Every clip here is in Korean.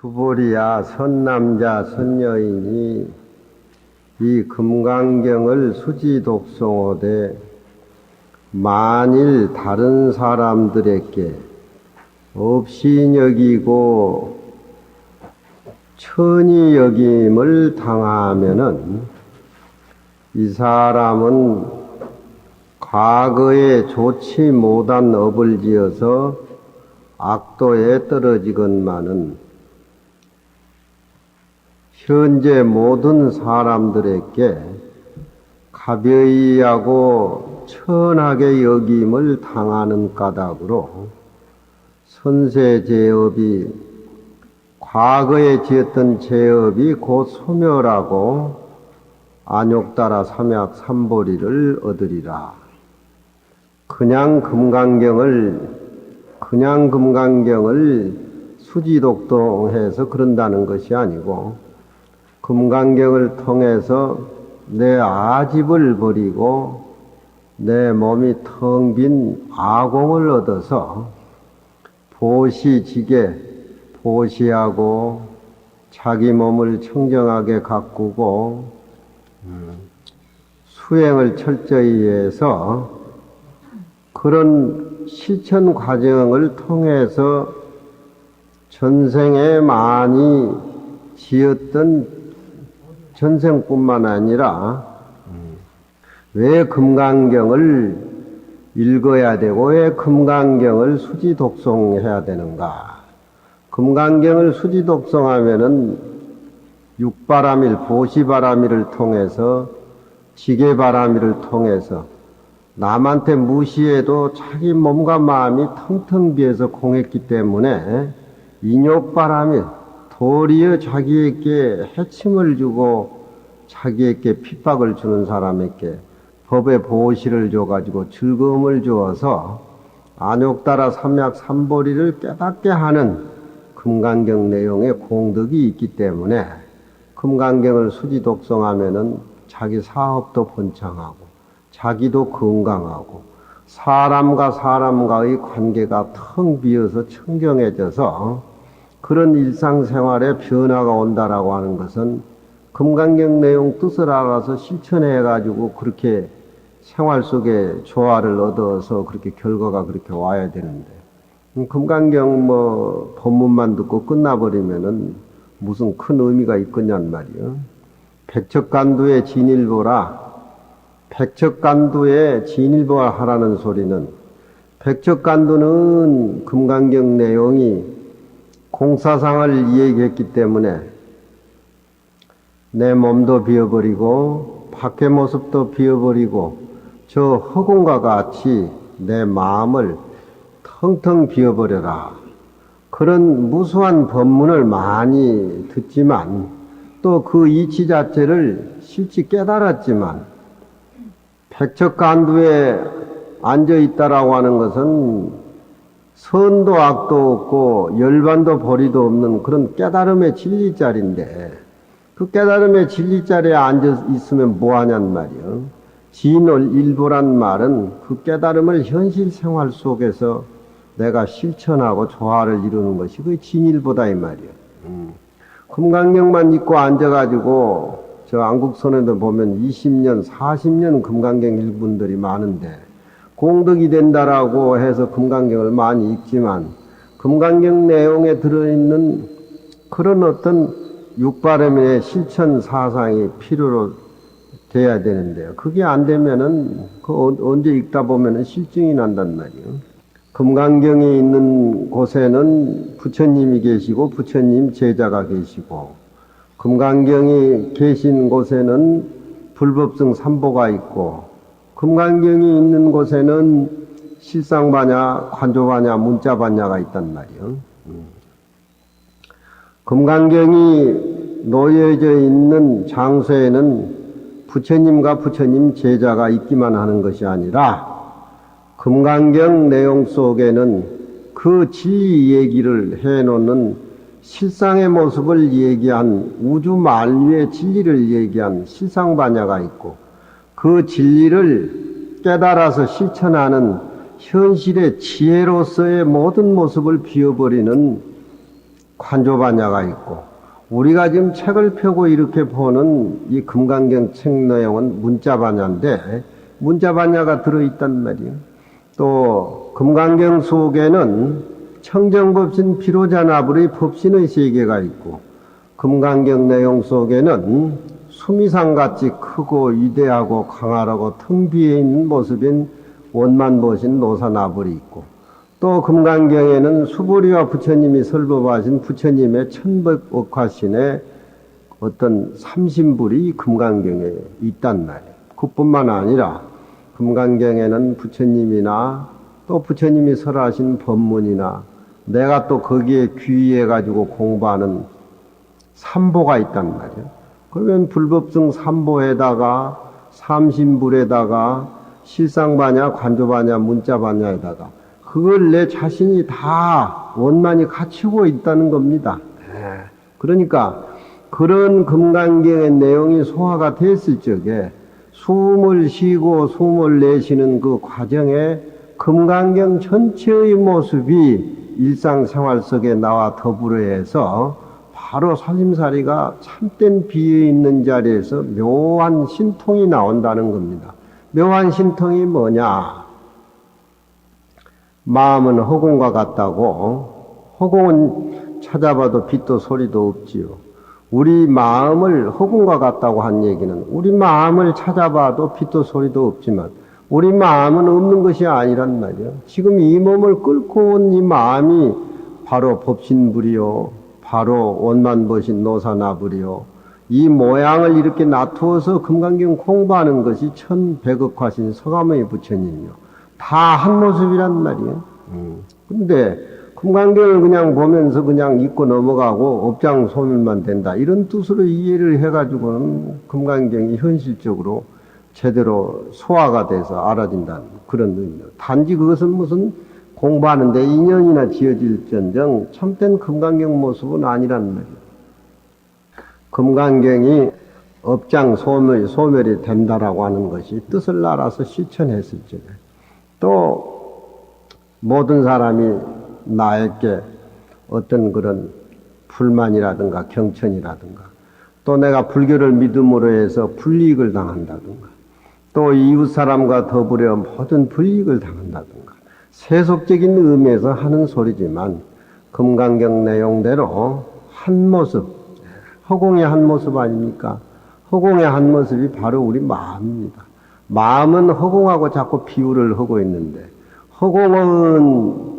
수보리야 선남자 선여인이 이 금강경을 수지독송하되 만일 다른 사람들에게 없이 여기고 천히 여김을 당하면은 이 사람은 과거에 좋지 못한 업을 지어서 악도에 떨어지건만은 현재 모든 사람들에게 가벼이 하고 천하게 여김을 당하는 까닭으로 선세제업이 과거에 지었던 제업이 곧 소멸하고 안욕따라 삼약 삼보리를 얻으리라. 그냥 금강경을 수지독송해서 그런다는 것이 아니고 금강경을 통해서 내 아집을 버리고 내 몸이 텅 빈 아공을 얻어서 보시하고 자기 몸을 청정하게 가꾸고 수행을 철저히 해서 그런 실천 과정을 통해서 전생에 많이 지었던 전생뿐만 아니라 왜 금강경을 읽어야 되고 왜 금강경을 수지독송해야 되는가? 금강경을 수지독송하면은 육바라밀, 보시바라밀을 통해서 지게바라밀을 통해서 남한테 무시해도 자기 몸과 마음이 텅텅 비어서 공했기 때문에 인욕바라밀, 도리어 자기에게 해침을 주고 자기에게 핍박을 주는 사람에게 법의 보시를 줘가지고 즐거움을 주어서 안욕따라 삼약 삼보리를 깨닫게 하는 금강경 내용의 공덕이 있기 때문에 금강경을 수지독송하면은 자기 사업도 번창하고 자기도 건강하고 사람과 사람과의 관계가 텅 비어서 청정해져서 그런 일상생활에 변화가 온다라고 하는 것은 금강경 내용 뜻을 알아서 실천해가지고 그렇게 생활 속에 조화를 얻어서 그렇게 결과가 그렇게 와야 되는데 금강경 법문만 듣고 끝나버리면은 무슨 큰 의미가 있겠냔 말이요. 백척간두의 진일보라. 백척간두의 진일보라 하라는 소리는 백척간두는 금강경 내용이 공사상을 얘기했기 때문에 내 몸도 비워버리고 밖의 모습도 비워버리고 저 허공과 같이 내 마음을 텅텅 비워버려라. 그런 무수한 법문을 많이 듣지만 또 그 이치 자체를 실제 깨달았지만 백척간두에 앉아있다라고 하는 것은 선도 악도 없고 열반도 벌이도 없는 그런 깨달음의 진리자리인데 그 깨달음의 진리자리에 앉아 있으면 뭐하냔 말이요. 진일보란 말은 그 깨달음을 현실 생활 속에서 내가 실천하고 조화를 이루는 것이 그 진일보다 이 말이요. 금강경만 읽고 앉아가지고 저 안국선에도 보면 20년, 40년 금강경 읽은 분들이 많은데 공덕이 된다라고 해서 금강경을 많이 읽지만 금강경 내용에 들어있는 그런 어떤 육바람의 실천 사상이 필요로 돼야 되는데요. 그게 안 되면은 언제 읽다 보면은 실증이 난단 말이에요. 금강경이 있는 곳에는 부처님이 계시고 부처님 제자가 계시고 금강경이 계신 곳에는 불법성 삼보가 있고 금강경이 있는 곳에는 실상반야, 관조반야, 문자반야가 있단 말이요. 금강경이 놓여져 있는 장소에는 부처님과 부처님 제자가 있기만 하는 것이 아니라 금강경 내용 속에는 그 진리 얘기를 해놓는 실상의 모습을 얘기한 우주 만유의 진리를 얘기한 실상반야가 있고 그 진리를 깨달아서 실천하는 현실의 지혜로서의 모든 모습을 비워버리는 관조반야가 있고, 우리가 지금 책을 펴고 이렇게 보는 이 금강경 책 내용은 문자반야인데, 문자반야가 들어있단 말이에요. 또 금강경 속에는 청정법신 비로자나불의 법신의 세계가 있고, 금강경 내용 속에는 수미산같이 크고 위대하고 강하고 텅 비어 있는 모습인 원만보신 노사나불이 있고, 또 금강경에는 수보리와 부처님이 설법하신 부처님의 천백억화신의 어떤 삼신불이 금강경에 있단 말이에요. 그뿐만 아니라 금강경에는 부처님이나 또 부처님이 설하신 법문이나 내가 또 거기에 귀의해가지고 공부하는 삼보가 있단 말이에요. 그러면 불법성 삼보에다가 삼신불에다가 실상반야, 관조반야, 문자반야에다가 그걸 내 자신이 다 원만히 갖추고 있다는 겁니다. 그러니까 그런 금강경의 내용이 소화가 됐을 적에 숨을 쉬고 숨을 내쉬는 그 과정에 금강경 전체의 모습이 일상생활 속에 나와 더불어 해서 바로 살림살이가 참된 비어있는 자리에서 묘한 신통이 나온다는 겁니다. 묘한 신통이 뭐냐? 마음은 허공과 같다고. 허공은 찾아봐도 빛도 소리도 없지요. 우리 마음을 허공과 같다고 한 얘기는 우리 마음을 찾아봐도 빛도 소리도 없지만 우리 마음은 없는 것이 아니란 말이에요. 지금 이 몸을 끌고 온 이 마음이 바로 법신불이요, 바로 원만보신 노사나불이요, 이 모양을 이렇게 놔두어서 금강경 공부하는 것이 천백억화신 서가모니 부처님이요. 다 한 모습이란 말이에요. 근데 금강경을 그냥 보면서 그냥 읽고 넘어가고 업장소멸만 된다, 이런 뜻으로 이해를 해가지고는 금강경이 현실적으로 제대로 소화가 돼서 알아진다는 그런 의미입니다. 단지 그것은 무슨 공부하는데 인연이나 지어질전정 참된 금강경 모습은 아니란 말이에요. 금강경이 업장 소멸이 된다라고 하는 것이 뜻을 알아서 실천했을 적에 또 모든 사람이 나에게 어떤 그런 불만이라든가 경천이라든가 또 내가 불교를 믿음으로 해서 불이익을 당한다든가 또 이웃 사람과 더불어 모든 불이익을 당한다든가 세속적인 의미에서 하는 소리지만 금강경 내용대로 한 모습, 허공의 한 모습 아닙니까? 허공의 한 모습이 바로 우리 마음입니다. 마음은 허공하고 자꾸 비유를 하고 있는데 허공은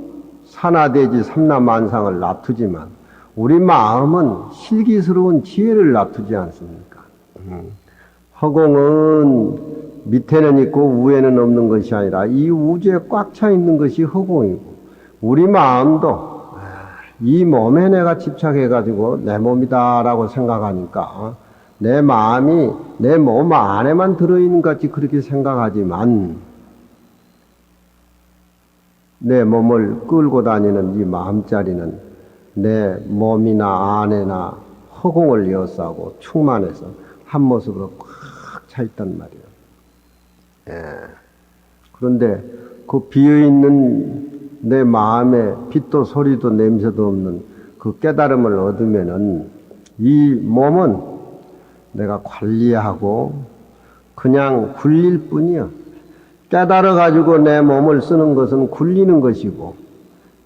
산하대지 삼라만상을 놔두지만 우리 마음은 실기스러운 지혜를 놔두지 않습니까? 허공은 밑에는 있고 위에는 없는 것이 아니라 이 우주에 꽉 차 있는 것이 허공이고 우리 마음도 이 몸에 내가 집착해가지고 내 몸이다라고 생각하니까 내 마음이 내 몸 안에만 들어있는 것 같이 그렇게 생각하지만 내 몸을 끌고 다니는 이 마음자리는 내 몸이나 안에나 허공을 이어싸고 충만해서 한 모습으로 꽉 차 있단 말이에요. 그런데 그 비어있는 내 마음에 빛도 소리도 냄새도 없는 그 깨달음을 얻으면은 이 몸은 내가 관리하고 그냥 굴릴 뿐이야. 깨달아가지고 내 몸을 쓰는 것은 굴리는 것이고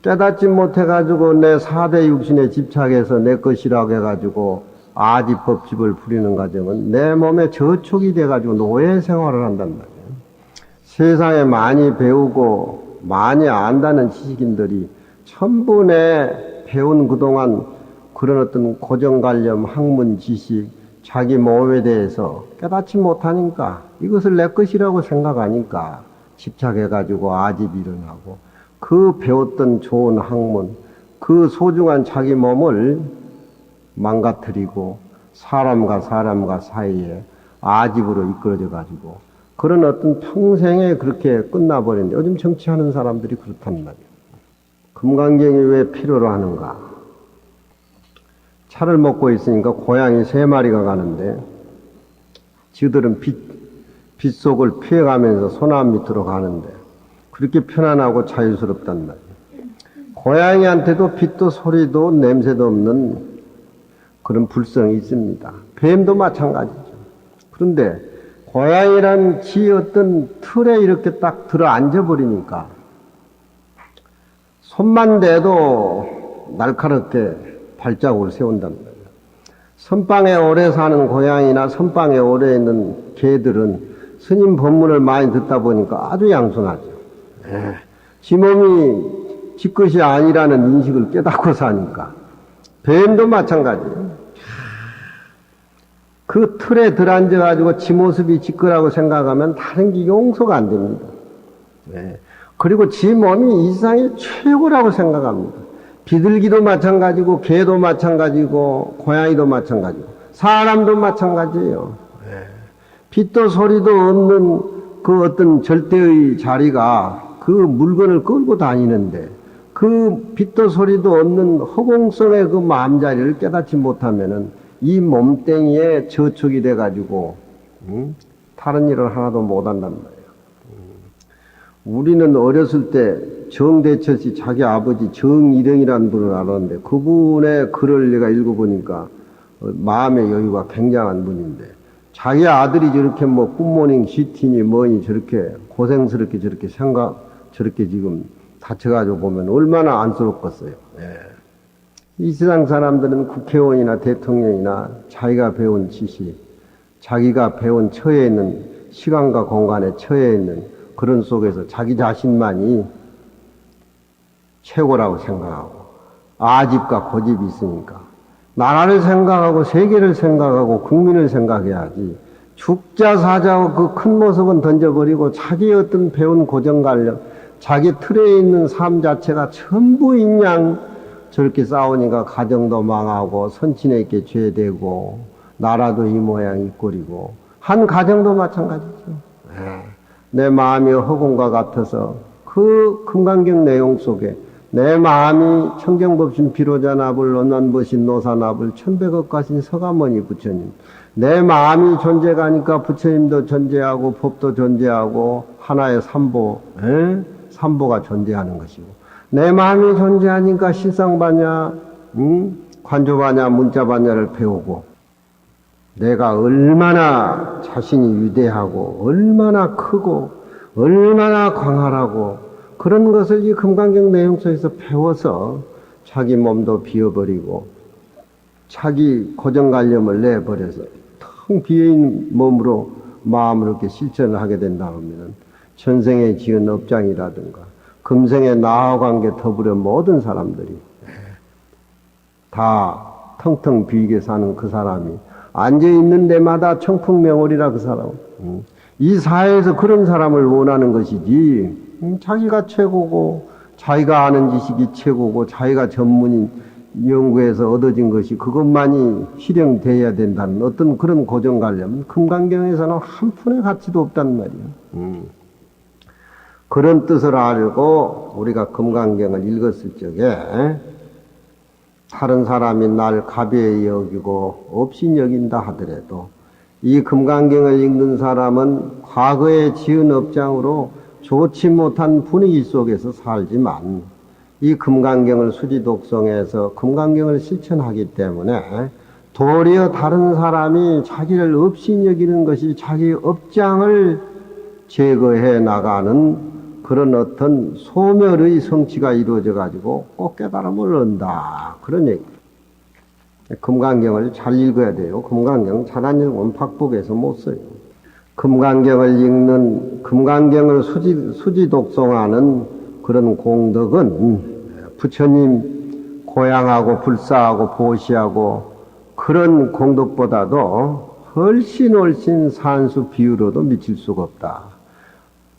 깨닫지 못해가지고 내 4대 육신에 집착해서 내 것이라고 해가지고 아지법집을 부리는 과정은 내 몸에 저촉이 돼가지고 노예 생활을 한단 말이에요. 세상에 많이 배우고 많이 안다는 지식인들이 전부 내 배운 그동안 그런 어떤 고정관념, 학문 지식, 자기 몸에 대해서 깨닫지 못하니까 이것을 내 것이라고 생각하니까 집착해가지고 아집이 일어나고 그 배웠던 좋은 학문, 그 소중한 자기 몸을 망가뜨리고 사람과 사이에 아집으로 이끌어져가지고 그런 어떤 평생에 그렇게 끝나버리는데 요즘 정치하는 사람들이 그렇단 말이에요. 금강경이 왜 필요로 하는가? 차를 먹고 있으니까 고양이 3마리가 가는데 지들은 빗속을 피해가면서 소나무 밑으로 가는데 그렇게 편안하고 자유스럽단 말이에요. 고양이한테도 빛도 소리도 냄새도 없는 그런 불성이 있습니다. 뱀도 마찬가지죠. 그런데 고양이란 지 어떤 틀에 이렇게 딱 들어 앉아버리니까 손만 대도 날카롭게 발자국을 세운단 말이에요. 선방에 오래 사는 고양이나 선방에 오래 있는 개들은 스님 법문을 많이 듣다 보니까 아주 양순하죠. 지 몸이 지 것이 아니라는 인식을 깨닫고 사니까. 뱀도 마찬가지예요. 그 틀에 들어앉아가지고 지 모습이 지 거라고 생각하면 다른 게 용서가 안 됩니다. 그리고 지 몸이 이 세상의 최고라고 생각합니다. 비둘기도 마찬가지고, 개도 마찬가지고, 고양이도 마찬가지고, 사람도 마찬가지예요. 빛도 소리도 없는 그 어떤 절대의 자리가 그 물건을 끌고 다니는데, 그 빛도 소리도 없는 허공성의 그 마음자리를 깨닫지 못하면은 이 몸뚱이에 저촉이 돼가지고, 다른 일을 하나도 못한단 말이에요. 우리는 어렸을 때 정대철 씨 자기 아버지 정일영이라는 분을 알았는데 그분의 글을 내가 읽어보니까 마음의 여유가 굉장한 분인데 자기 아들이 저렇게 뭐 굿모닝 시티니 뭐니 저렇게 고생스럽게 저렇게 지금 다쳐가지고 보면 얼마나 안쓰럽겠어요. 이 세상 사람들은 국회의원이나 대통령이나 자기가 배운 지식, 자기가 배운 처해 있는 시간과 공간에 처해 있는 그런 속에서 자기 자신만이 최고라고 생각하고 아집과 고집이 있으니까 나라를 생각하고 세계를 생각하고 국민을 생각해야지 죽자 사자고 그 큰 모습은 던져버리고 자기 어떤 배운 고정관념 자기 틀에 있는 삶 자체가 전부 인양 저렇게 싸우니까 가정도 망하고 선친에게 죄되고 나라도 이 모양 이 꼴이고 한 가정도 마찬가지죠. 내 마음이 허공과 같아서 그 금강경 내용 속에 내 마음이 청정법신 비로자나불 언난보신 노사나불 천백억가신 서가모니 부처님 내 마음이 존재가니까 부처님도 존재하고 법도 존재하고 하나의 삼보가 존재하는 것이고 내 마음이 존재하니까 실상반야 관조반야 문자반야를 배우고 내가 얼마나 자신이 위대하고 얼마나 크고 얼마나 광활하고 그런 것을 이 금강경 내용 속에서 배워서 자기 몸도 비워버리고 자기 고정관념을 내버려서 텅 비어있는 몸으로 마음으로 이렇게 실천을 하게 된다 하면 전생에 지은 업장이라든가 금생에 나와 관계 더불어 모든 사람들이 다 텅텅 비게 사는 그 사람이 앉아있는 데마다 청풍명월이라 그 사람. 이 사회에서 그런 사람을 원하는 것이지 자기가 최고고 자기가 아는 지식이 최고고 자기가 전문인 연구에서 얻어진 것이 그것만이 실행돼야 된다는 어떤 그런 고정관념은 금강경에서는 한 푼의 가치도 없단 말이에요. 그런 뜻을 알고 우리가 금강경을 읽었을 적에 다른 사람이 날 가벼이 여기고 업신 여긴다 하더라도 이 금강경을 읽는 사람은 과거에 지은 업장으로 좋지 못한 분위기 속에서 살지만 이 금강경을 수지독성해서 금강경을 실천하기 때문에 도리어 다른 사람이 자기를 업신 여기는 것이 자기 업장을 제거해 나가는 그런 어떤 소멸의 성취가 이루어져 가지고 꼭 깨달음을 얻는다. 그런 얘기. 금강경을 잘 읽어야 돼요. 금강경 잘 안 읽으면 박복에서 못 써요. 금강경을 수지 독송하는 그런 공덕은 부처님 고양하고 불사하고 보시하고 그런 공덕보다도 훨씬 산수 비유로도 미칠 수가 없다.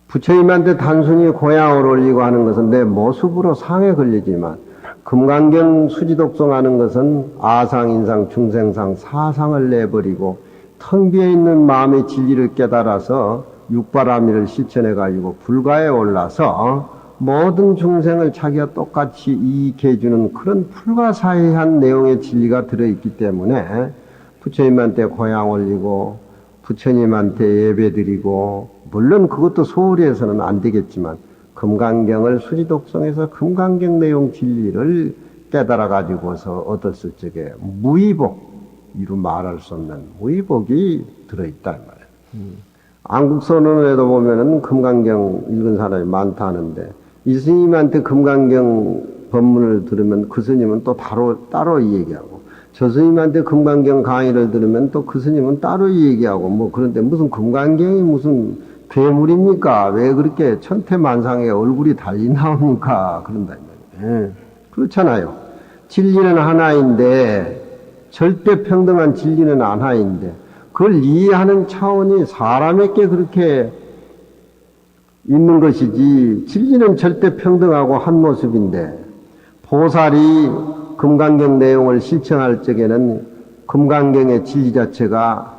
부처님한테 단순히 고향을 올리고 하는 것은 내 모습으로 상에 걸리지만 금강경 수지독송하는 것은 아상, 인상, 중생상, 사상을 내버리고 텅 비어있는 마음의 진리를 깨달아서 육바라밀을 실천해가지고 불가에 올라서 모든 중생을 자기가 똑같이 이익해주는 그런 불가사의한 내용의 진리가 들어있기 때문에 부처님한테 고향 올리고 부처님한테 예배드리고 물론 그것도 소홀히 해서는 안 되겠지만 금강경을 수지독성에서 금강경 내용 진리를 깨달아 가지고서 얻었을 적에 무의복, 이루 말할 수 없는 무의복이 들어있다 말이에요. 안국선언에도 보면은 금강경 읽은 사람이 많다 하는데 이 스님한테 금강경 법문을 들으면 그 스님은 또 따로 얘기하고 저 스님한테 금강경 강의를 들으면 또 그 스님은 따로 얘기하고 뭐 그런데 무슨 금강경이 무슨 괴물입니까? 왜 그렇게 천태만상에 얼굴이 달리 나옵니까? 그런다. 예. 그렇잖아요. 진리는 하나인데 절대 평등한 진리는 하나인데 그걸 이해하는 차원이 사람에게 그렇게 있는 것이지 진리는 절대 평등하고 한 모습인데 보살이 금강경 내용을 실천할 적에는 금강경의 진리 자체가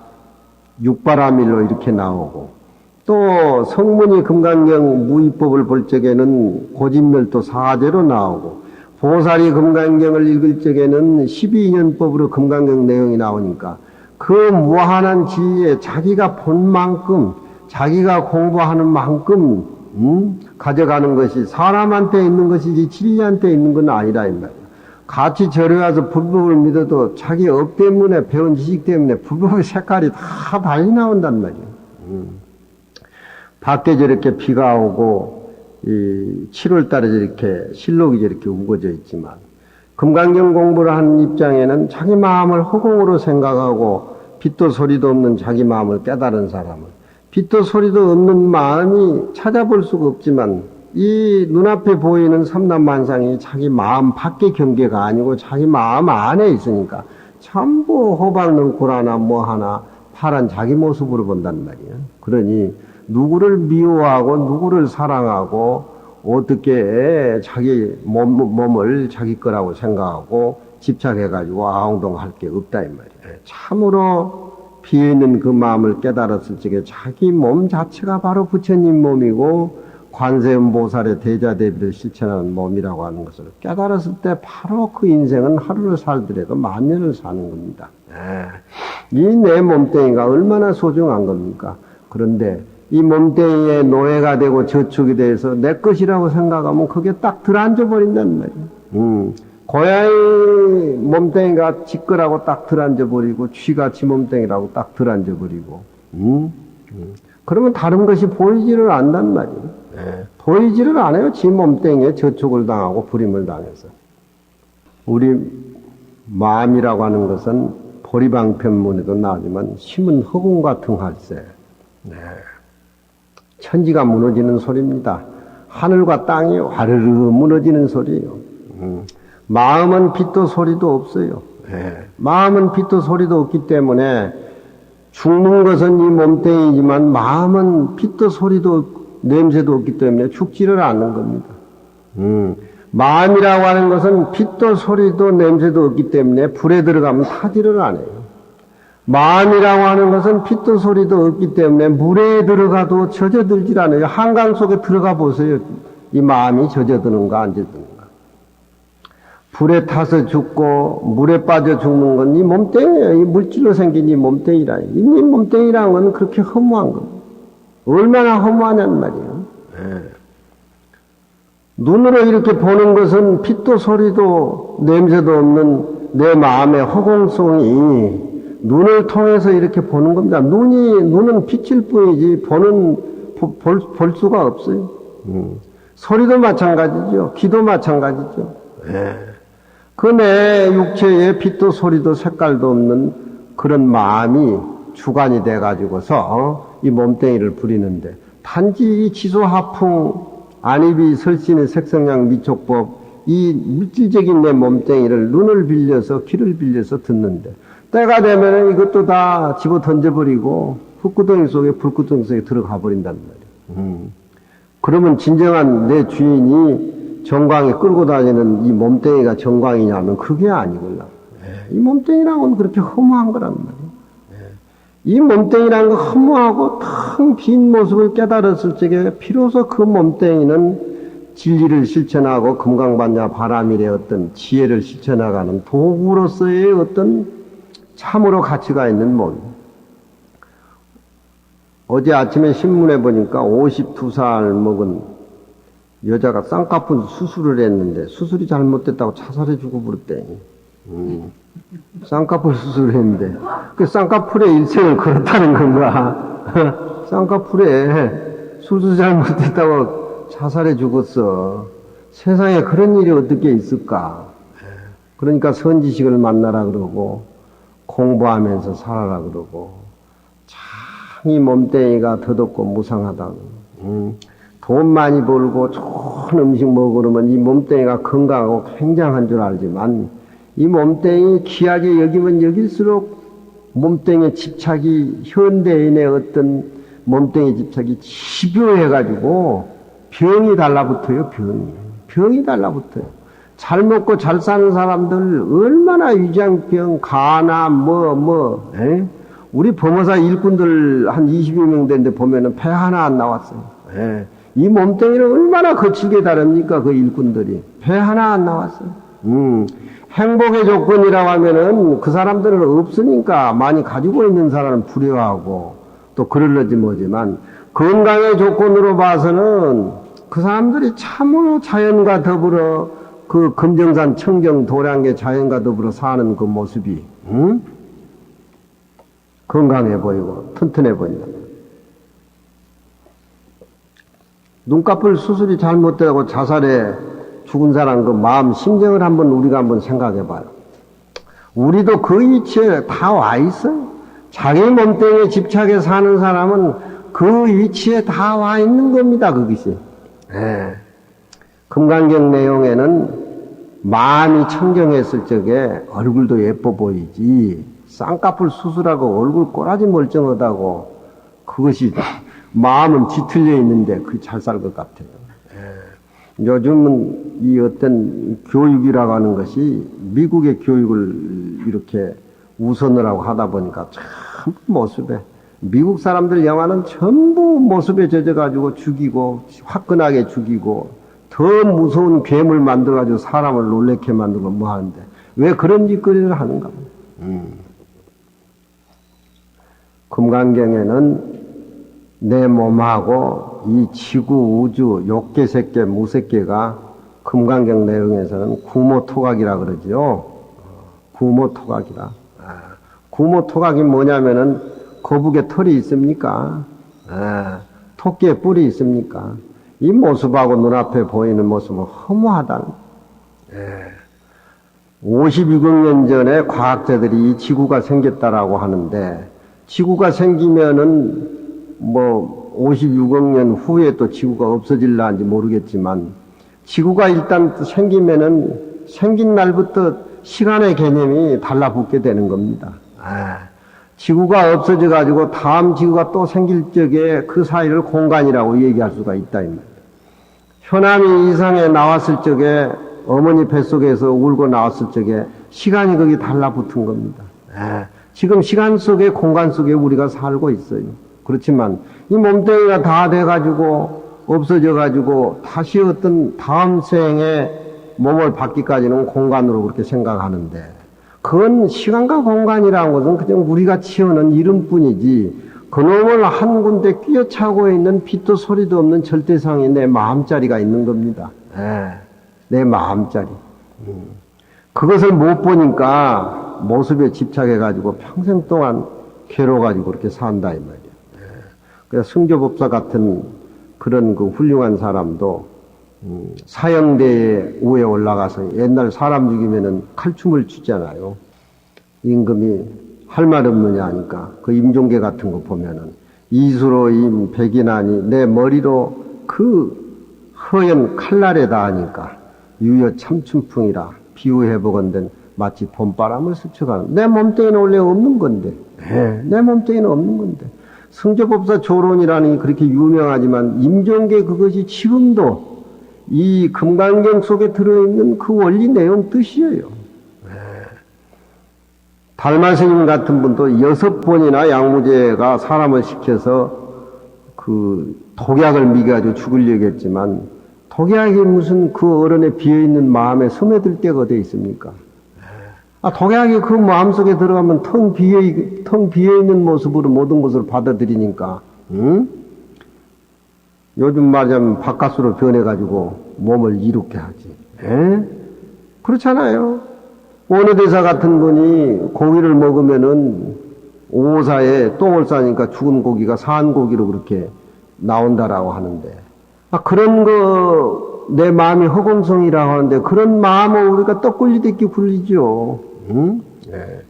육바라밀로 이렇게 나오고 또 성문이 금강경 무위법을 볼 적에는 고진멸도 사제로 나오고 보살이 금강경을 읽을 적에는 12인연법으로 금강경 내용이 나오니까 그 무한한 진리에 자기가 본 만큼 자기가 공부하는 만큼 가져가는 것이 사람한테 있는 것이지 진리한테 있는 건 아니라 이 말이야. 같이 절에 와서 불법을 믿어도 자기 업 때문에 배운 지식 때문에 불법의 색깔이 다 달리 나온단 말이야. 밖에 저렇게 비가 오고 이 7월 달에 저렇게 실록이 저렇게 우거져 있지만 금강경 공부를 하는 입장에는 자기 마음을 허공으로 생각하고 빛도 소리도 없는 자기 마음을 깨달은 사람은 빛도 소리도 없는 마음이 찾아볼 수가 없지만 이 눈앞에 보이는 삼남만상이 자기 마음 밖의 경계가 아니고 자기 마음 안에 있으니까 전부 호박능고라나 뭐 하나 파란 자기 모습으로 본단 말이야. 그러니 누구를 미워하고 누구를 사랑하고 어떻게 자기 몸을 자기 거라고 생각하고 집착해가지고 아웅동할 게 없다 이 말이야. 참으로 비어있는 그 마음을 깨달았을 적에 자기 몸 자체가 바로 부처님 몸이고 관세음보살의 대자대비를 실천하는 몸이라고 하는 것을 깨달았을 때 바로 그 인생은 하루를 살더라도 만년을 사는 겁니다. 이 내 몸뚱이가 얼마나 소중한 겁니까? 그런데 이 몸뚱이에 노예가 되고 저축이 돼서 내 것이라고 생각하면 그게 딱 들어앉아 버린단 말이에요. 고양이 몸뚱이가 지 거라고 딱 들어앉아 버리고 쥐가 지 몸뚱이라고 딱 들어앉아 버리고 그러면 다른 것이 보이지를 않단 말이에요. 보이지를 않아요. 지 몸뚱이에 저축을 당하고 불임을 당해서. 우리 마음이라고 하는 것은 보리방편문에도 나오지만 심은 허공과 등할세. 천지가 무너지는 소리입니다. 하늘과 땅이 와르르 무너지는 소리예요. 마음은 빛도 소리도 없어요. 마음은 빛도 소리도 없기 때문에 죽는 것은 이 몸뚱이지만 마음은 빛도 소리도 냄새도 없기 때문에 죽지를 않는 겁니다. 마음이라고 하는 것은 빛도 소리도 냄새도 없기 때문에 불에 들어가면 타지를 않아요. 마음이라고 하는 것은 빛도 소리도 없기 때문에 물에 들어가도 젖어들질 않아요. 한강 속에 들어가 보세요. 이 마음이 젖어드는가 안 젖어드는가. 불에 타서 죽고 물에 빠져 죽는 건 이 몸뚱이에요. 이 물질로 생긴 이 몸뚱이라. 이 몸뚱이라는 건 그렇게 허무한 겁니다. 얼마나 허무하냐는 말이에요. 눈으로 이렇게 보는 것은 빛도 소리도 냄새도 없는 내 마음의 허공성이 눈을 통해서 이렇게 보는 겁니다. 눈은 빛일 뿐이지 볼 수가 없어요. 소리도 마찬가지죠. 귀도 마찬가지죠. 그 내 육체에 빛도 소리도 색깔도 없는 그런 마음이 주관이 돼가지고서 이 몸뚱이를 부리는데 단지 이 지소하풍 안입이 설신의 색성양 미촉법 이 물질적인 내 몸뚱이를 눈을 빌려서 귀를 빌려서 듣는데 때가 되면 이것도 다 집어 던져버리고 흙구덩이 속에 불구덩이 속에 들어가 버린단 말이에요. 그러면 진정한 내 주인이 정광에 끌고 다니는 이 몸뚱이가 정광이냐면 그게 아니구나. 이 몸뚱이라는 건 그렇게 허무한 거란 말이에요. 이 몸뚱이라는 건 허무하고 텅 빈 모습을 깨달았을 적에 비로소 그 몸뚱이는 진리를 실천하고 금강반야 바라밀의 어떤 지혜를 실천하가는 도구로서의 어떤 참으로 가치가 있는 몸. 어제 아침에 신문에 보니까 52살 먹은 여자가 쌍꺼풀 수술을 했는데 수술이 잘못됐다고 자살해 죽어버렸대. 쌍꺼풀 수술을 했는데 그 쌍꺼풀에 일생을 걸었다는 건가? 쌍꺼풀에 수술 잘못됐다고 자살해 죽었어. 세상에 그런 일이 어떻게 있을까? 그러니까 선지식을 만나라 그러고 공부하면서 살아라 그러고 참 이 몸뚱이가 더덥고 무상하다고. 돈 많이 벌고 좋은 음식 먹으면 이 몸뚱이가 건강하고 굉장한 줄 알지만 이 몸뚱이 귀하게 여기면 여길수록 몸뚱이의 집착이 현대인의 어떤 몸뚱이 집착이 집요해가지고 병이 달라붙어요. 병이 달라붙어요. 잘 먹고 잘 사는 사람들 얼마나 위장병, 간암, 우리 범어사 일꾼들 한 20여 명 되는데 보면은 배 하나 안 나왔어요. 이 몸뚱이는 얼마나 거칠게 다릅니까? 그 일꾼들이. 배 하나 안 나왔어요. 행복의 조건이라고 하면은 그 사람들은 없으니까 많이 가지고 있는 사람은 부려하고 또 그럴러지 뭐지만 건강의 조건으로 봐서는 그 사람들이 참으로 자연과 더불어 그 금정산 청정 도량계 자연과 더불어 사는 그 모습이 건강해 보이고 튼튼해 보인다. 눈꺼풀 수술이 잘못되고 자살해 죽은 사람 그 마음 심정을 우리가 한번 생각해 봐요. 우리도 그 위치에 다 와 있어요. 자기 몸뚱이에 집착해 사는 사람은 그 위치에 다 와 있는 겁니다. 그것이. 금강경 내용에는 마음이 청정했을 적에 얼굴도 예뻐 보이지 쌍꺼풀 수술하고 얼굴 꼬라지 멀쩡하다고 그것이 마음은 뒤틀려 있는데 그게 잘 살 것 같아요. 요즘은 이 어떤 교육이라고 하는 것이 미국의 교육을 이렇게 우선을 하고 하다 보니까 참 모습에 미국 사람들 영화는 전부 모습에 젖어가지고 죽이고 화끈하게 죽이고 더 무서운 괴물 만들어가지고 사람을 놀래게 만들고 뭐 하는데 왜 그런 짓거리를 하는가? 금강경에는 내 몸하고 이 지구, 우주, 욕계색계, 무색계가 금강경 내용에서는 구모토각이라 그러죠. 구모토각이라. 구모토각이 뭐냐면은 거북에 털이 있습니까? 토끼의 뿔이 있습니까? 이 모습하고 눈앞에 보이는 모습은 허무하다는. 52억 년 전에 과학자들이 이 지구가 생겼다라고 하는데 지구가 생기면은 56억 년 후에 또 지구가 없어질라는지 모르겠지만 지구가 일단 생기면은 생긴 날부터 시간의 개념이 달라붙게 되는 겁니다. 지구가 없어져 가지고 다음 지구가 또 생길 적에 그 사이를 공간이라고 얘기할 수가 있다 이 말이에요. 현암이 이상에 나왔을 적에 어머니 뱃속에서 울고 나왔을 적에 시간이 거기 달라붙은 겁니다. 지금 시간 속에 공간 속에 우리가 살고 있어요. 그렇지만 이 몸뚱이가 다 돼가지고 없어져가지고 다시 어떤 다음 생에 몸을 받기까지는 공간으로 그렇게 생각하는데 그건 시간과 공간이라는 것은 그냥 우리가 지어놓은 이름뿐이지 그놈을 한 군데 끼어차고 있는 빛도 소리도 없는 절대상이 내 마음자리가 있는 겁니다. 내 마음자리. 그것을 못 보니까 모습에 집착해가지고 평생 동안 괴로워가지고 그렇게 산다 이 말이야. 그래서 승조법사 같은 그런 그 훌륭한 사람도 사형대에 위에 올라가서 옛날 사람 죽이면은 칼춤을 추잖아요. 임금이 할 말 없느냐 하니까 그 임종계 같은 거 보면은 이수로 임 백인하니 내 머리로 그 허연 칼날에다 하니까 유여 참춘풍이라 비유해보건된 마치 봄바람을 스쳐가는 내 몸뚱이는 원래 없는 건데 내 몸뚱이는 없는 건데 승조법사 조론이라는 게 그렇게 유명하지만 임종계 그것이 지금도 이 금강경 속에 들어있는 그 원리 내용 뜻이에요. 달마스님 같은 분도 6번이나 양무제가 사람을 시켜서 그 독약을 미가지고 죽으려고 했지만 독약이 무슨 그 어른의 비어있는 마음에 스며들 때가 어디 있습니까? 독약이 그 마음속에 들어가면 텅 비어있는 모습으로 모든 것을 받아들이니까 요즘 말하자면 바깥으로 변해가지고 몸을 이롭게 하지. 에? 그렇잖아요. 원효대사 같은 분이 고기를 먹으면은 오사에 똥을 싸니까 죽은 고기가 산 고기로 그렇게 나온다라고 하는데, 그런 내 마음이 허공성이라고 하는데, 그런 마음을 우리가 떡굴리듯이 굴리죠. 응? 예.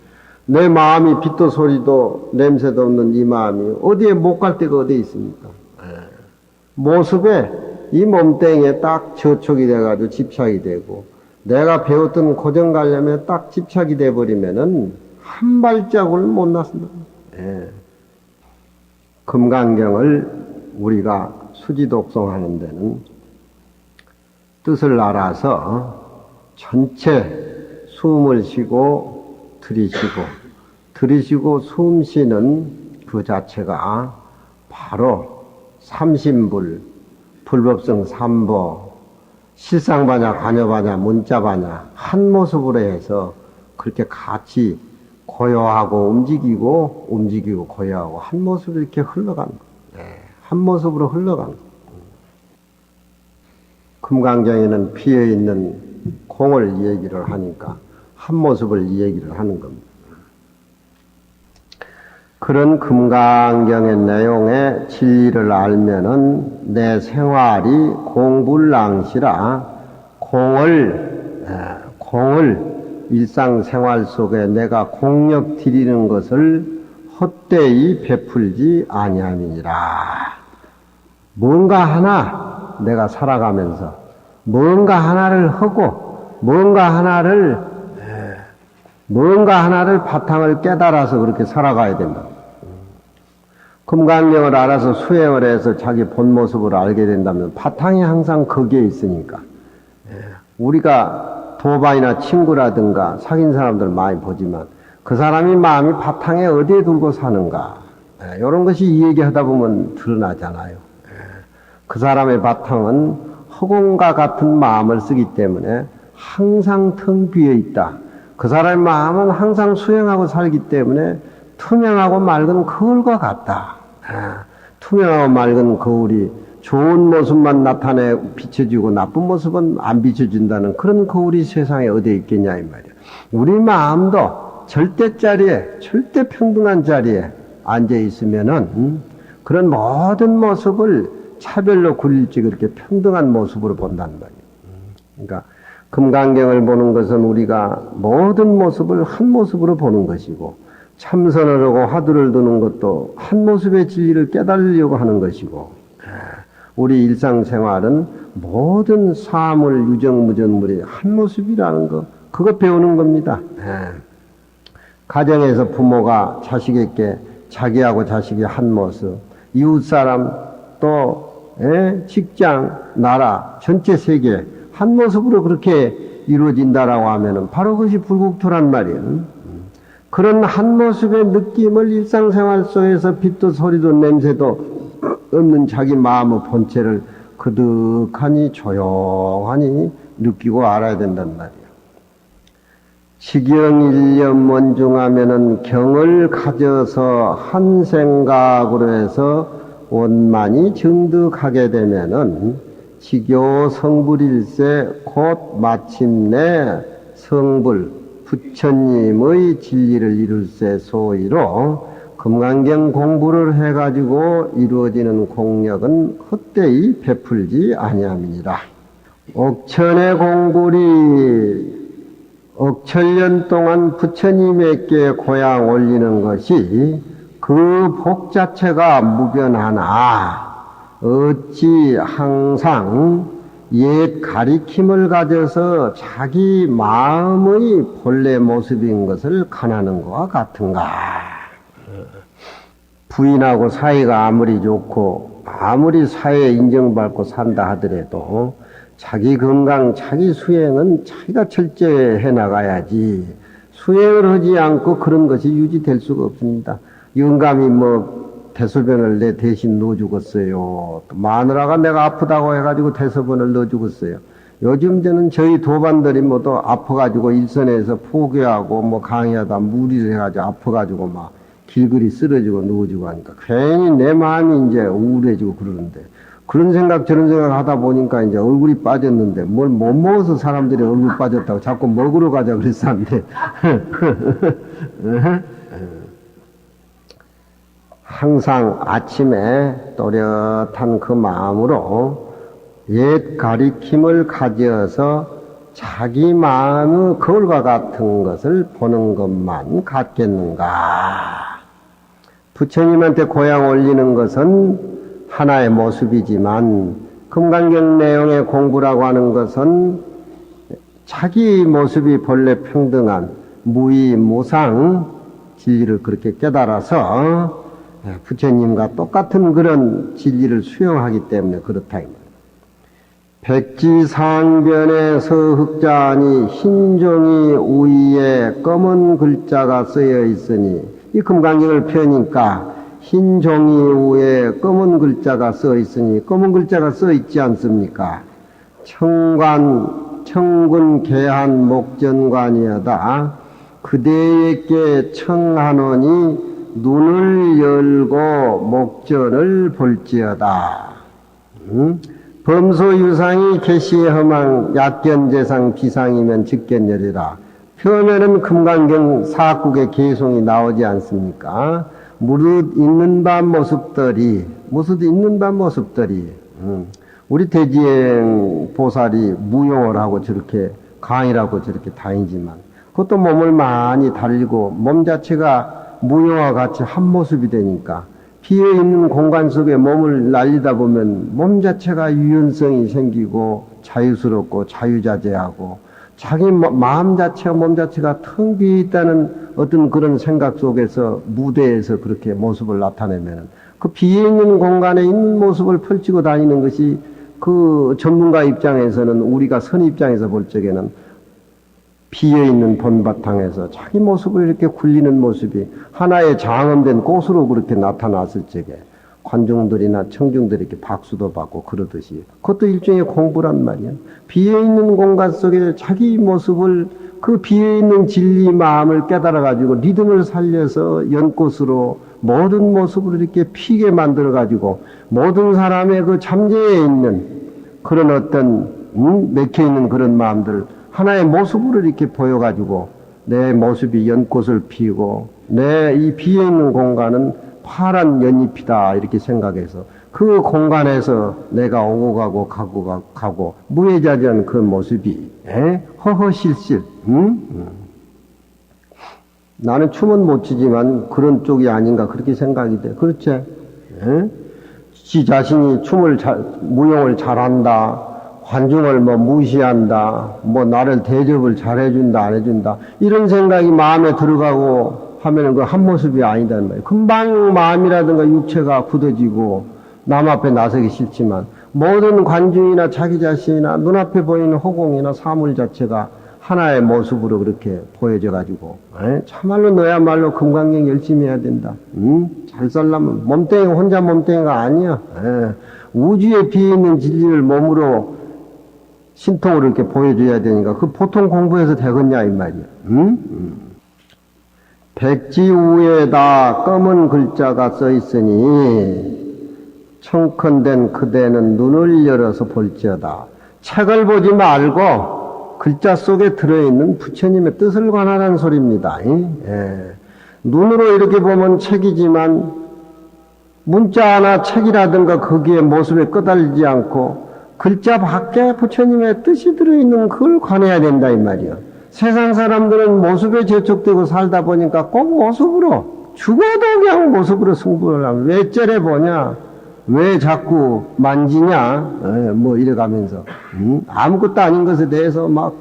내 마음이 빛도 소리도 냄새도 없는 이 마음이 어디에 못 갈 데가 어디에 있습니까? 예. 모습에 이 몸뚱이에 딱 저촉이 돼가지고 집착이 되고, 내가 배웠던 고정관념에 딱 집착이 돼버리면은 한 발자국을 못 났습니다. 예. 금강경을 우리가 수지독송하는 데는 뜻을 알아서 전체 숨을 쉬고 들이쉬고 숨 쉬는 그 자체가 바로 삼신불, 불법성 삼보, 실상반야, 관여반야, 문자반야 한 모습으로 해서 그렇게 같이 고요하고 움직이고 고요하고 한 모습으로 이렇게 흘러가는 거예요. 한 모습으로 흘러가는 거예요. 금강경에는 피어있는 공을 얘기를 하니까 한 모습을 얘기를 하는 겁니다. 그런 금강경의 내용의 진리를 알면은 내 생활이 공불랑시라 공을 일상생활 속에 내가 공력 드리는 것을 헛되이 베풀지 아니함이니라. 뭔가 하나 내가 살아가면서 뭔가 하나를 하고 뭔가 하나를 바탕을 깨달아서 그렇게 살아가야 된다. 금강경을 알아서 수행을 해서 자기 본 모습을 알게 된다면 바탕이 항상 거기에 있으니까. 우리가 도반이나 친구라든가 사귄 사람들 많이 보지만 그 사람이 마음이 바탕에 어디에 두고 사는가, 이런 것이 이 얘기하다 보면 드러나잖아요. 그 사람의 바탕은 허공과 같은 마음을 쓰기 때문에 항상 텅 비어 있다. 그 사람의 마음은 항상 수행하고 살기 때문에 투명하고 맑은 거울과 같다. 투명하고 맑은 거울이 좋은 모습만 나타내 비춰지고 나쁜 모습은 안 비춰진다는 그런 거울이 세상에 어디에 있겠냐 이 말이야. 우리 마음도 절대자리에, 절대 평등한 자리에 앉아 있으면은 그런 모든 모습을 차별로 굴릴지 그렇게 평등한 모습으로 본단 말이야. 그러니까 금강경을 보는 것은 우리가 모든 모습을 한 모습으로 보는 것이고, 참선을 하고 화두를 두는 것도 한 모습의 진리를 깨달으려고 하는 것이고, 우리 일상생활은 모든 사물, 유정무전물이 한 모습이라는 거, 그거 배우는 겁니다. 가정에서 부모가 자식에게 자기하고 자식이 한 모습, 이웃사람 또 직장, 나라, 전체 세계 한 모습으로 그렇게 이루어진다라고 하면은 바로 그것이 불국토란 말이에요. 그런 한 모습의 느낌을 일상생활 속에서 빛도 소리도 냄새도 없는 자기 마음의 본체를 그득하니 조용하니 느끼고 알아야 된단 말이에요. 지경일념 원중하면은 경을 가져서 한 생각으로 해서 원만히 정득하게 되면은 지교 성불일세 곧 마침내 성불 부처님의 진리를 이룰세 소위로 금강경 공부를 해가지고 이루어지는 공력은 헛되이 베풀지 아니함이니라. 옥천의 공불이 억천년 동안 부처님에게 고향 올리는 것이 그 복 자체가 무변하나 어찌 항상 옛 가리킴을 가져서 자기 마음의 본래 모습인 것을 가나는 것과 같은가. 부인하고 사이가 아무리 좋고 아무리 사회에 인정받고 산다 하더라도 자기 건강, 자기 수행은 자기가 철저히 해나가야지, 수행을 하지 않고 그런 것이 유지될 수가 없습니다. 영감이 대소변을 내 대신 넣어주겠어요. 또 마누라가 내가 아프다고 해가지고 대소변을 넣어주겠어요. 요즘 저는 저희 도반들이 모두 아파가지고 일선에서 포교하고 강의하다 무리를 해가지고 아파가지고 길거리 쓰러지고 누워지고 하니까 괜히 내 마음이 이제 우울해지고 그러는데, 그런 생각 저런 생각 하다 보니까 이제 얼굴이 빠졌는데 뭘 못 먹어서 사람들이 얼굴 빠졌다고 자꾸 먹으러 가자 그랬었는데 항상 아침에 또렷한 그 마음으로 옛 가리킴을 가져서 자기 마음의 거울과 같은 것을 보는 것만 같겠는가. 부처님한테 고향 올리는 것은 하나의 모습이지만 금강경 내용의 공부라고 하는 것은 자기 모습이 본래 평등한 무의무상 진리를 그렇게 깨달아서 부처님과 똑같은 그런 진리를 수용하기 때문에 그렇다. 백지상변의 서흑자니 흰종이 우위에 검은 글자가 쓰여 있으니 이 금강경을 펴니까 흰 종이 위에 검은 글자가 써 있으니 검은 글자가 써 있지 않습니까? 청군 개한 목전관이여다. 그대에게 청하노니 눈을 열고 목전을 볼지어다. 범소유상이 개시허망 약견재상 비상이면 직견열이라. 표면은 금강경 사국의 개송이 나오지 않습니까? 무릇 있는 반 모습들이 우리 대지행 보살이 무용을 하고 저렇게 강의라고 저렇게 다니지만 그것도 몸을 많이 달리고 몸 자체가 무용과 같이 한 모습이 되니까 비어있는 공간 속에 몸을 날리다 보면 몸 자체가 유연성이 생기고 자유스럽고 자유자재하고 자기 마음 자체와 몸 자체가 텅 비어있다는 어떤 그런 생각 속에서 무대에서 그렇게 모습을 나타내면 그 비어있는 공간에 있는 모습을 펼치고 다니는 것이 그 전문가 입장에서는 우리가 선 입장에서 볼 적에는 비어있는 본바탕에서 자기 모습을 이렇게 굴리는 모습이 하나의 장엄된 꽃으로 그렇게 나타났을 적에 관중들이나 청중들이 이렇게 박수도 받고 그러듯이 그것도 일종의 공부란 말이야. 비어있는 공간 속에 자기 모습을 그 비어있는 진리 마음을 깨달아가지고 리듬을 살려서 연꽃으로 모든 모습을 이렇게 피게 만들어가지고 모든 사람의 그 잠재에 있는 그런 어떤 맥혀있는 그런 마음들을 하나의 모습으로 이렇게 보여가지고 내 모습이 연꽃을 피우고 내 이 비어있는 공간은 파란 연잎이다 이렇게 생각해서 그 공간에서 내가 오고 가고 무해자전 그 모습이 허허실실 나는 춤은 못 추지만 그런 쪽이 아닌가 그렇게 생각이 돼. 그렇지? 지 자신이 무용을 잘한다. 관중을 무시한다. 나를 대접을 잘해준다, 안 해준다. 이런 생각이 마음에 들어가고 하면은 그 한 모습이 아니다는 말이에요. 금방 마음이라든가 육체가 굳어지고 남 앞에 나서기 싫지만 모든 관중이나 자기 자신이나 눈앞에 보이는 허공이나 사물 자체가 하나의 모습으로 그렇게 보여져 가지고 참말로 너야말로 금강경 열심히 해야 된다. 잘 살려면 몸뚱이가 혼자 몸뚱이가 아니야. 우주에 비어있는 진리를 몸으로 신통으로 이렇게 보여줘야 되니까 그 보통 공부해서 되겠냐 이 말이야. 백지 위에다 검은 글자가 써 있으니 청컨된 그대는 눈을 열어서 볼지어다. 책을 보지 말고 글자 속에 들어있는 부처님의 뜻을 관하라는 소리입니다. 눈으로 이렇게 보면 책이지만 문자 하나 책이라든가 거기에 모습에 끄달리지 않고 글자 밖에 부처님의 뜻이 들어있는 그걸 관해야 된다 이 말이야. 세상 사람들은 모습에 저촉되고 살다 보니까 꼭 모습으로 죽어도 그냥 모습으로 승부를 하면 왜 째려 보냐 왜 자꾸 만지냐 이래가면서 아무것도 아닌 것에 대해서 막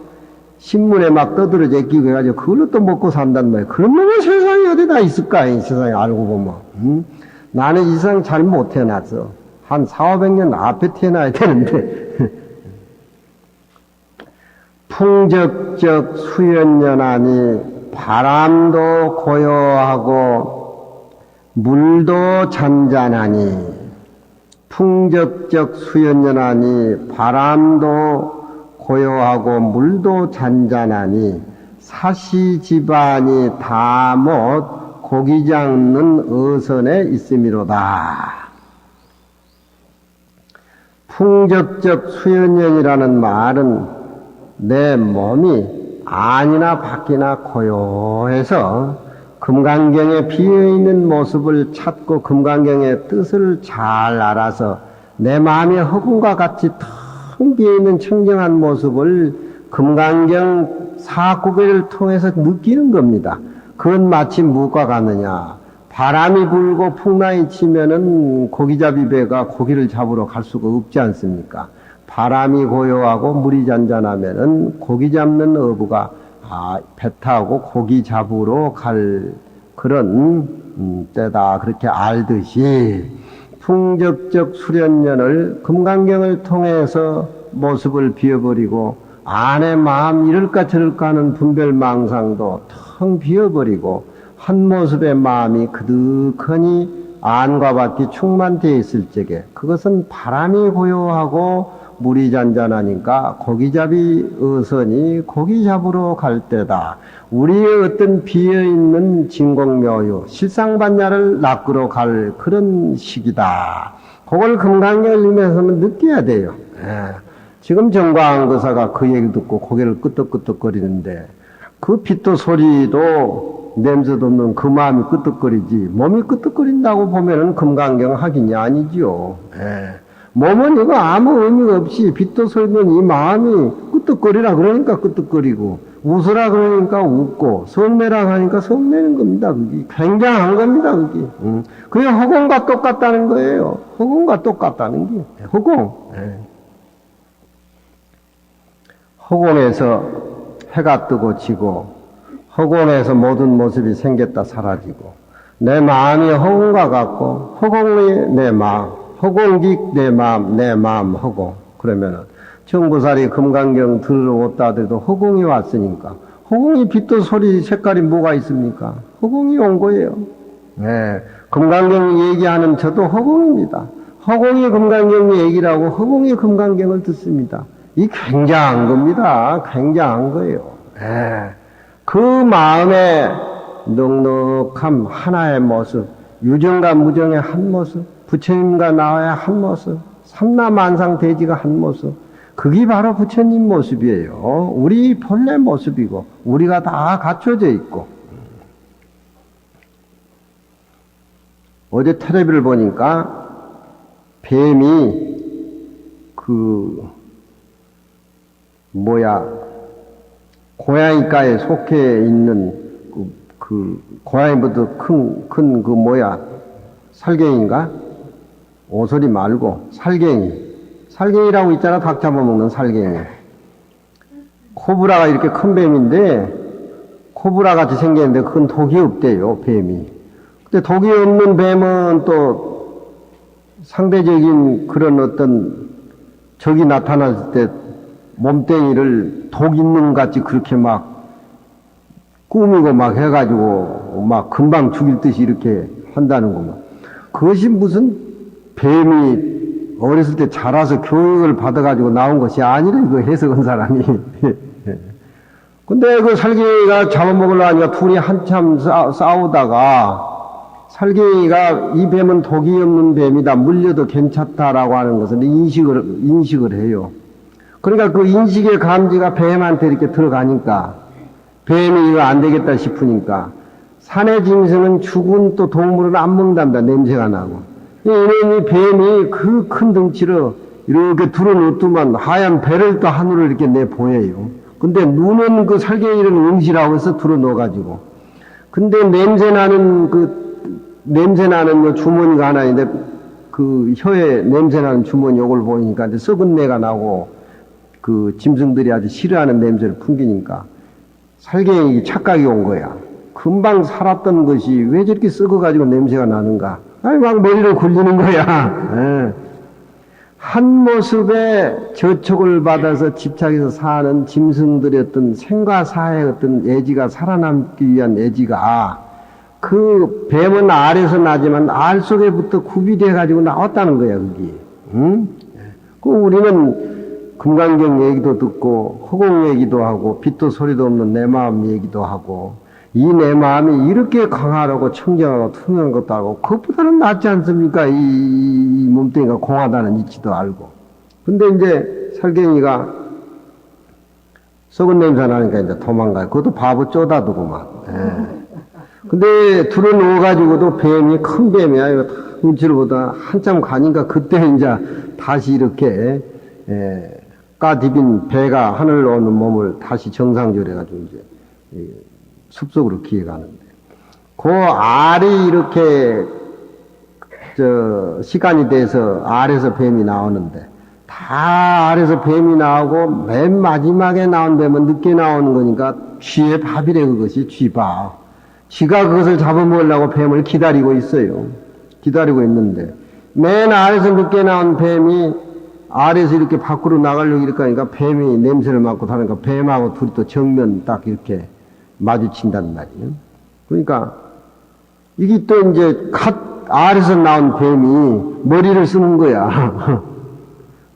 신문에 막 떠들어 제끼고 해가지고 그걸로 또 먹고 산단 말이야. 그런 놈의 세상이 어디다 있을까 이 세상에 알고 보면 나는 이 세상 잘 못 태어났어. 한 400~500년 앞에 태어나야 되는데 풍적적 수연연하니 바람도 고요하고 물도 잔잔하니 풍적적 수연연하니 바람도 고요하고 물도 잔잔하니 사시 집안이 다 못 고기 잡는 어선에 있음이로다. 풍적적 수연년이라는 말은 내 몸이 안이나 밖이나 고요해서 금강경에 비어있는 모습을 찾고 금강경의 뜻을 잘 알아서 내 마음의 허공과 같이 텅 비어있는 청정한 모습을 금강경 사구배를 통해서 느끼는 겁니다. 그건 마치 무엇과 같느냐. 바람이 불고 풍랑이 치면은 고기잡이 배가 고기를 잡으러 갈 수가 없지 않습니까? 바람이 고요하고 물이 잔잔하면은 고기 잡는 어부가 배 타고 고기 잡으러 갈 그런 때다. 그렇게 알듯이 풍적적 수련년을 금강경을 통해서 모습을 비워버리고 안의 마음 이럴까 저럴까 하는 분별망상도 텅 비워버리고 한 모습의 마음이 그득하니 안과 밖이 충만되어 있을 적에 그것은 바람이 고요하고 물이 잔잔하니까 고기잡이 어선이 고기 잡으러 갈 때다. 우리의 어떤 비어있는 진공묘유 실상반야를 낚으러 갈 그런 시기다. 그걸 금강경을 읽으면서는 느껴야 돼요. 지금 정광거사가 그 얘기 듣고 고개를 끄덕끄덕거리는데 그 빛도 소리도 냄새도 없는 그 마음이 끄덕거리지 몸이 끄덕거린다고 보면은 금강경 학인이 아니지요. 몸은 이거 아무 의미가 없이 빛도 소리는 이 마음이 끄덕거리라 그러니까 끄덕거리고 웃으라 그러니까 웃고 성내라 하니까 성내는 겁니다. 그게 굉장한 겁니다. 그게 그게 허공과 똑같다는 거예요. 허공과 똑같다는 게 허공. 허공에서 해가 뜨고 지고 허공에서 모든 모습이 생겼다 사라지고 내 마음이 허공과 같고 허공이 내 마음 허공직 내 마음 허공. 그러면은 청구살이 금강경 들어오다 하더라도 허공이 왔으니까 허공이 빛도 소리 색깔이 뭐가 있습니까? 허공이 온 거예요. 금강경 얘기하는 저도 허공입니다. 허공이 금강경 얘기라고 허공이 금강경을 듣습니다. 이 굉장한 겁니다. 굉장한 거예요. 그 마음의 넉넉함 하나의 모습, 유정과 무정의 한 모습, 부처님과 나와의 한 모습, 삼라만상대지가 한 모습, 그게 바로 부처님 모습이에요. 우리 본래 모습이고 우리가 다 갖춰져 있고. 어제 텔레비를 보니까 뱀이 고양이과에 속해 있는 고양이보다 큰 살갱이인가? 오소리 말고 살갱이라고 있잖아. 닭 잡아먹는 살갱이. 코브라가 이렇게 큰 뱀인데 코브라 같이 생겼는데 그건 독이 없대요. 뱀이. 근데 독이 없는 뱀은 또 상대적인 그런 어떤 적이 나타났을 때 몸뚱이를 독 있는 것 같이 그렇게 막 꾸미고 막 해가지고 막 금방 죽일 듯이 이렇게 한다는 거만. 그것이 무슨 뱀이 어렸을 때 자라서 교육을 받아가지고 나온 것이 아니라 이거 해석한 사람이. 근데 그 살갱이가 잡아먹으려고 하니까 둘이 한참 싸우다가 살갱이가 이 뱀은 독이 없는 뱀이다. 물려도 괜찮다라고 하는 것을 인식을 해요. 그러니까 그 인식의 감지가 뱀한테 이렇게 들어가니까 뱀이 이거 안 되겠다 싶으니까 산의 짐승은 죽은 또 동물은 안 먹는답니다. 냄새가 나고. 이놈이 뱀이 그 큰 덩치로 이렇게 들어놓더만 하얀 배를 또 하늘을 이렇게 내보여요. 근데 눈은 그 살갱이를 응시라고 해서 들어놓아가지고. 근데 냄새나는 요 주머니가 하나 있는데 그 혀에 냄새나는 주머니 요걸 보니까 이제 썩은 내가 나고 그 짐승들이 아주 싫어하는 냄새를 풍기니까 살갱이 착각이 온 거야. 금방 살았던 것이 왜 저렇게 썩어가지고 냄새가 나는가. 아니, 막 머리를 굴리는 거야. 한 모습에 저촉을 받아서 집착해서 사는 짐승들의 어떤 생과사의 어떤 애지가 살아남기 위한 애지가 그 뱀은 알에서 나지만 알 속에부터 구비돼가지고 나왔다는 거야, 그게. 그 우리는 금강경 얘기도 듣고 허공 얘기도 하고 빛도 소리도 없는 내 마음 얘기도 하고 이 내 마음이 이렇게 강하고 청정하고 투명한 것도 알고 그것보다는 낫지 않습니까? 이 몸뚱이가 공하다는 이치도 알고 근데 이제 설경이가 썩은 냄새 나니까 이제 도망가요. 그것도 바보 쪼다두고만. 예. 근데 둘을 누워가지고도 뱀이 큰 뱀이야. 이거 눈치를 보다 한참 가니까 그때 이제 다시 이렇게 까디빈 배가 하늘로 오는 몸을 다시 정상조려가지고 이제 숲속으로 기어가는데 그 알이 이렇게 시간이 돼서 알에서 뱀이 나오는데 다 알에서 뱀이 나오고 맨 마지막에 나온 뱀은 늦게 나오는 거니까 쥐의 밥이래. 그것이 쥐밥. 쥐가 그것을 잡아먹으려고 뱀을 기다리고 있어요. 기다리고 있는데 맨 아래에서 늦게 나온 뱀이 아래에서 이렇게 밖으로 나가려고 이렇게 하니까 뱀이 냄새를 맡고 다니까 뱀하고 둘이 또 정면 딱 이렇게 마주친단 말이에요. 그러니까 이게 또 이제 아래에서 나온 뱀이 머리를 쓰는 거야.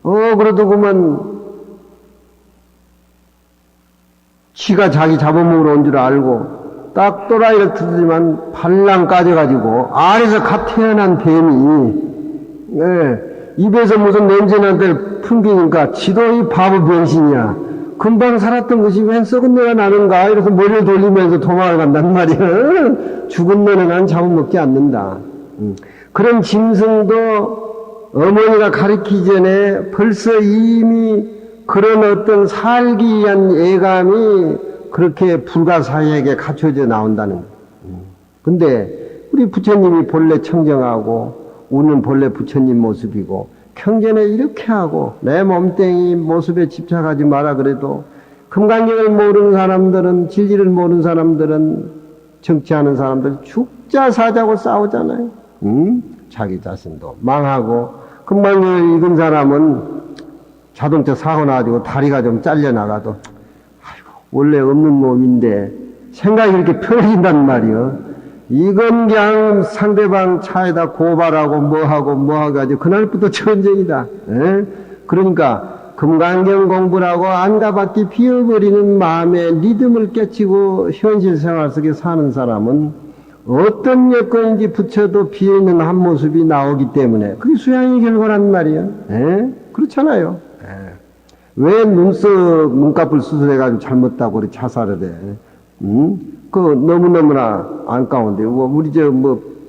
그래도 그만 쥐가 자기 잡아먹으러 온 줄 알고 딱 또라이를 두지만 발랑 까져가지고 아래에서 갓 태어난 뱀이 입에서 무슨 냄새나는 데를 풍기니까 지도 이 바보 병신이야. 금방 살았던 것이 웬 썩은 내가 나는가 이래서 머리를 돌리면서 도망을 간단 말이야. 죽은 너는 난 잡아먹지 않는다. 그런 짐승도 어머니가 가르치기 전에 벌써 이미 그런 어떤 살기 위한 예감이 그렇게 불가사의에게 갖춰져 나온다는 거예요. 근데 우리 부처님이 본래 청정하고 우리는 본래 부처님 모습이고 경전에 이렇게 하고 내 몸뚱이 모습에 집착하지 마라 그래도 금강경을 모르는 사람들은 진리를 모르는 사람들은 정치하는 사람들 죽자 사자고 싸우잖아요. 자기 자신도 망하고 금강경을 읽은 사람은 자동차 사고 나가지고 다리가 좀 잘려나가도 원래 없는 몸인데 생각이 이렇게 펴진단 말이요. 이건 그냥 상대방 차에다 고발하고 뭐하고 가지고 그날부터 전쟁이다. 그러니까 금강경 공부를 하고 안가밖에 비어버리는 마음에 리듬을 깨치고 현실 생활 속에 사는 사람은 어떤 여건인지 붙여도 비어있는 한 모습이 나오기 때문에 그게 수양의 결과란 말이에요. 그렇잖아요. 왜 눈값을 수술해가지고 잘못다고 우리 자살을 해? 그 너무너무나 안까운데, 우리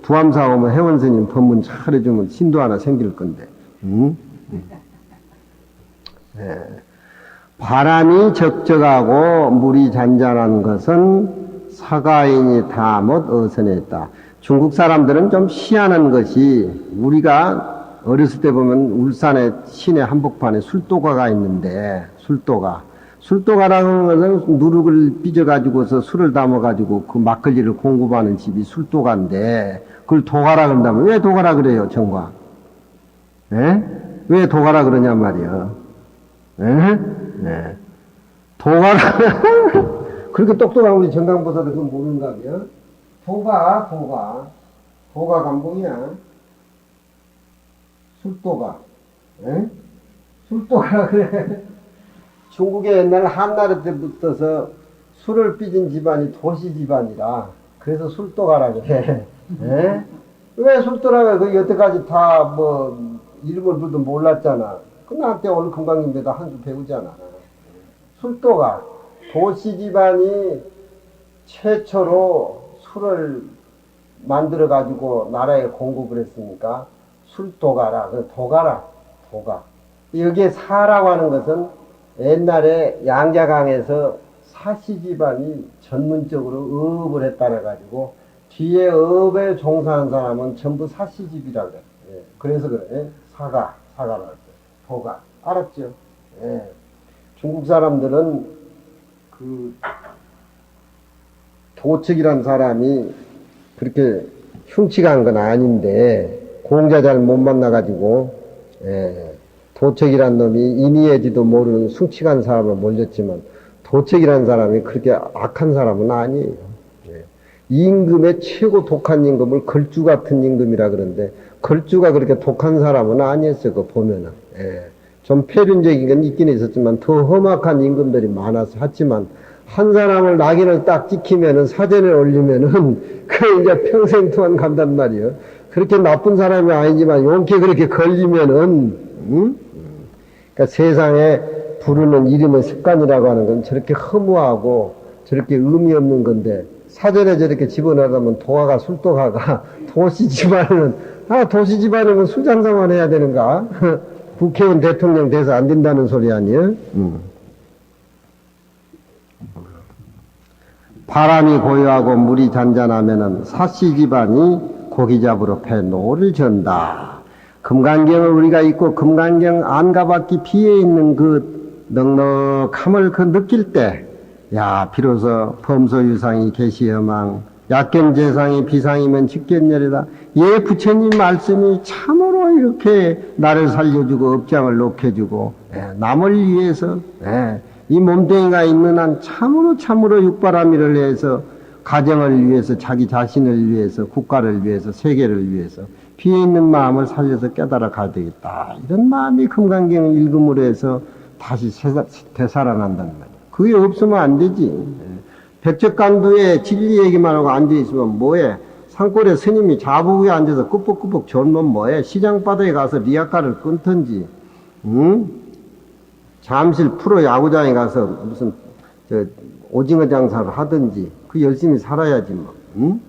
부암사 오면 회원스님 법문 잘해주면 신도 하나 생길 건데, 바람이 적적하고 물이 잔잔한 것은 사가인이 다 못 어선했다. 중국 사람들은 좀 희한한 것이 우리가 어렸을 때 보면 울산의 시내 한복판에 술도가가 있는데 술도가라는 것은 누룩을 빚어가지고서 술을 담아가지고 그 막걸리를 공급하는 집이 술도가인데 그걸 도가라 그런다면 왜 도가라 그래요 정과? 왜 도가라 그러냐 말이야. 도가라 그렇게 똑똑한 우리 정강보살도 그건 모르는가 봐요. 도가 감봉이야. 술도가, 술도가 그래. 중국에 옛날 한나라 때부터서 술을 빚은 집안이 도시 집안이라 그래서 술도가라 그래. 왜 술도라고 그 여태까지 다 이름을 불도 몰랐잖아. 그 나한테 오늘 금강님에다 한 수 배우잖아. 술도가 도시 집안이 최초로 술을 만들어 가지고 나라에 공급을 했으니까 술도가라, 도가. 여기에 사라고 하는 것은 옛날에 양자강에서 사시 집안이 전문적으로 어업을 했다래 가지고 뒤에 어업에 종사한 사람은 전부 사시집이라 그래. 그래서 그래. 사가라 그래. 도가. 알았죠? 중국 사람들은 그 도척이란 사람이 그렇게 흉측한 건 아닌데 공자 잘 못 만나가지고, 도척이란 놈이 인이해지도 모르는 숭칙한 사람을 몰렸지만, 도척이란 사람이 그렇게 악한 사람은 아니에요. 임금의 최고 독한 임금을 걸주 같은 임금이라 그러는데, 걸주가 그렇게 독한 사람은 아니었어요, 그거 보면은. 좀 폐륜적인 건 있긴 있었지만, 더 험악한 임금들이 많아서, 하지만, 한 사람을 낙인을 딱 찍히면은, 사전에 올리면은, 그 이제 평생 동안 간단 말이에요. 그렇게 나쁜 사람이 아니지만 용케 그렇게 걸리면은, 그러니까 그러니까 세상에 부르는 이름의 습관이라고 하는 건 저렇게 허무하고 저렇게 의미 없는 건데 사전에 저렇게 집어넣으면 도화가 술도가가 도시 집안은 도시 집안은 수장사만 해야 되는가? 국회의원 대통령 돼서 안 된다는 소리 아니에요? 바람이 고요하고 물이 잔잔하면은 사씨 집안이 고기 잡으러 배 노를 전다. 금강경을 우리가 있고 금강경 안가봤기 비에 있는 그 넉넉함을 그 느낄 때, 야, 비로소 범소유상이 계시여망, 약견재상이 비상이면 직견열이다. 예, 부처님 말씀이 참으로 이렇게 나를 살려주고 업장을 높여주고, 남을 위해서, 이 몸뚱이가 있는 한 참으로 육바라밀을 위해서, 가정을 위해서, 자기 자신을 위해서, 국가를 위해서, 세계를 위해서 비에 있는 마음을 살려서 깨달아 가야 되겠다. 이런 마음이 금강경을 읽음으로 해서 다시 되살아난다는 말이에요. 그게 없으면 안 되지. 백척간두에 진리 얘기만 하고 앉아있으면 뭐해? 산골에 스님이 자부 위에 앉아서 꾸벅꾸벅 졸면 뭐해? 시장바닥에 가서 리아카를 끊든지, 잠실 프로 야구장에 가서 무슨 오징어 장사를 하든지 그 열심히 살아야지 뭐.